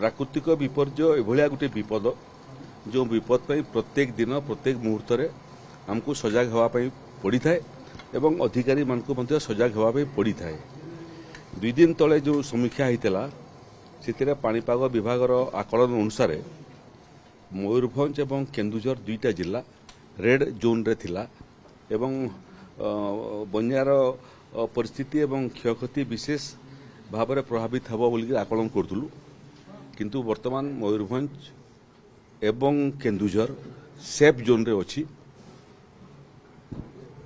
प्राकृतिक विपर्य एभलिया गोटे विपद जो विपद प्रत्येक दिन प्रत्येक मुहूर्त आमको सजग होगापी पड़ी था एवं अधिकारी मानक सजग होगापी पड़ी था। 2 दिन तले जो समीक्षा होता से पाणीपाग विभाग आकलन अनुसार मयूरभंज एवं केन्दुझर 2टा जिला रेड जोन रे थिला एवं बन्यार परिस्थिति एवं क्षयक्षति विशेष भाव में प्रभावित हे बोल आकलन करूँ किंतु वर्तमान मयूरभंज एवं केन्दुझर सेफ जोन रे अछि।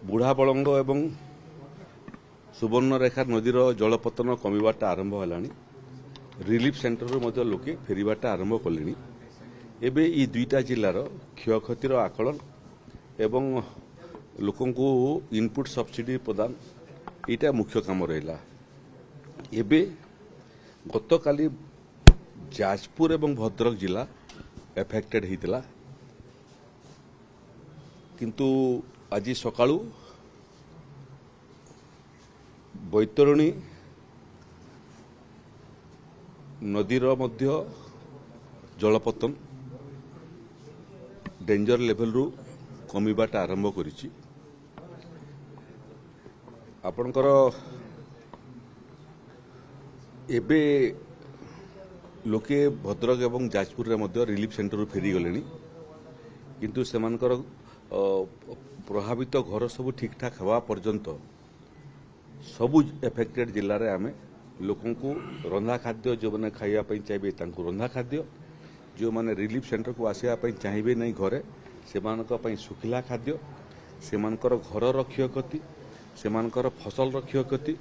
बुढ़ाबलंग एवं सुवर्णरेखा नदीर जलपतन कमिबाटा आरंभ होलानी। रिलीफ सेंटर लोके फेरबाटा आरंभ कले। एबे ई 2टा जिलार क्षयक्षतिर आकलन एवं लोकं को इनपुट सब्सिडी प्रदान यहाँ मुख्य काम रहा। एबे गतकाली जाजपुर एवं भद्रक जिला एफेक्टेड होता किंतु आज सकाळु बैतरणी नदीर मध्य जलपतन डेंजर लेवल रु कमिबाटा आरंभ करिछि। आपणकर एबे लोके भद्रक एवं जाजपुर रे मध्य रिलीफ सेंटर फेरी गले किंतु सेमानकर प्रभावित घर सब ठीक ठाक हवा पर्यंत सबु एफेक्टेड जिले में आम लोकों को रंधा खाद्य जो मैंने खाइबापी चाहिए रंधा खाद्य जो मैंने रिलीफ सेंटर को आसवाई चाहिए नहीं घरे से सुखिला खाद्य से घर क्षयक्षति से फसल क्षयक्षति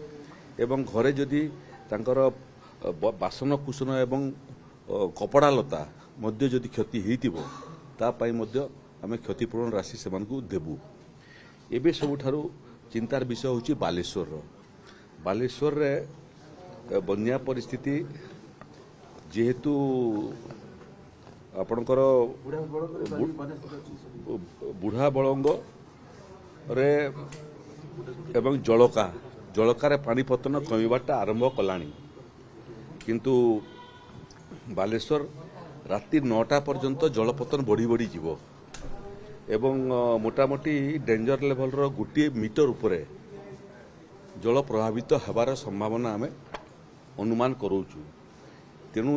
एवं घरे जदि बासन कुसन एवं कपड़ा लता मध्य जदि क्षति होतापाई आम क्षतिपूरण राशि से देबू। एबे सबुठारु चिंतार विषय होची बालेश्वर रे बन्या परिस्थिति जेहेतु आपणकर बुढ़ा बलंग रे एवं जलका रे पानी पतन कमिबाटा आरंभ कलानी किंतु बालेश्वर राति 9टा पर्यंत जलपतन बढ़ी बढ़ी जीवो एवं मोटामोटी डेंजर लेवल रो 1 मीटर उपरे जल प्रभावित होबार संभावना आम अनुमान करूचु। तेणु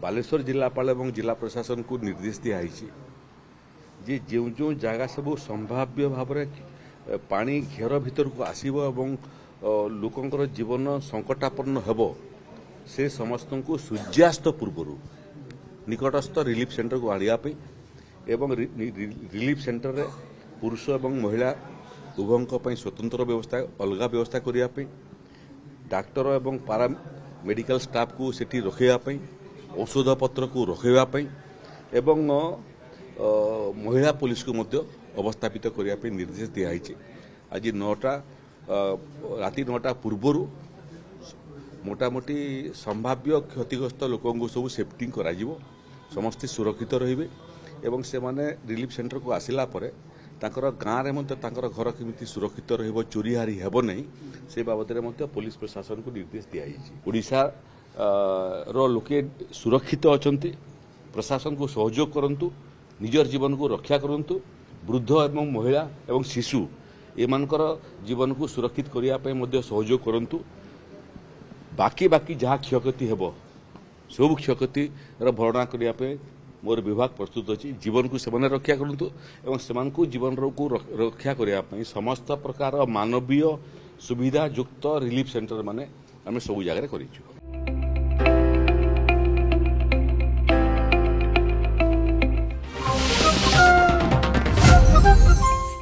बालेश्वर जिलापाल एवं जिला प्रशासन को निर्देश दिखाई जे जो जो जगह सब संभाव्य भाव में पानी घेर भीतर को आसीबो एवं लोकंकर जीवन संकटापन्न हेबो से समस्त को सूर्यास्त पूर्व निकटस्थ रिलीफ सेंटर को आनियापी एवं रिलीफ सेंटर रे पुरुष एवं महिला उभयों स्वतंत्र व्यवस्था अलग व्यवस्था करने डाक्टर एवं पारा मेडिकल स्टाफ को सेठी रखापी औषध पत्र को रखापी एवं महिला पुलिस को मध्य अवस्थापित करने निर्देश दिखाई। आज 9टा राति 9टा पूर्व मोटामोटी संभाव्य क्षतिग्रस्त लोकों को सब सेफ्टी करा समस्ते सुरक्षित रहिबे एवं से माने रिलीफ सेंटर को आसिला परे तांकर गाँव में तांकर घर केमिति सुरक्षित रहिबो चोरी हारी हेबो नहीं से बाबद में पुलिस प्रशासन को निर्देश दिया। ओडिशा रो लोके सुरक्षित अछंती प्रशासन को सहयोग करंतु निजर जीवन को रक्षा करंतु वृद्ध एवं महिला एवं शिशु एमानकर जीवन को सुरक्षित करिया पे मध्य सहयोग करंतु बाकी जहाँ क्षयक्षति हेबो सब क्षयक्षति भरणा करने मोर विभाग प्रस्तुत अच्छी जीवन को सेमाने रक्षा करंतु एवं सेमान को जीवन को रक्षा करने समस्त प्रकार मानवीय सुविधा युक्त रिलीफ सेंटर माने आम सब जगह करिछु।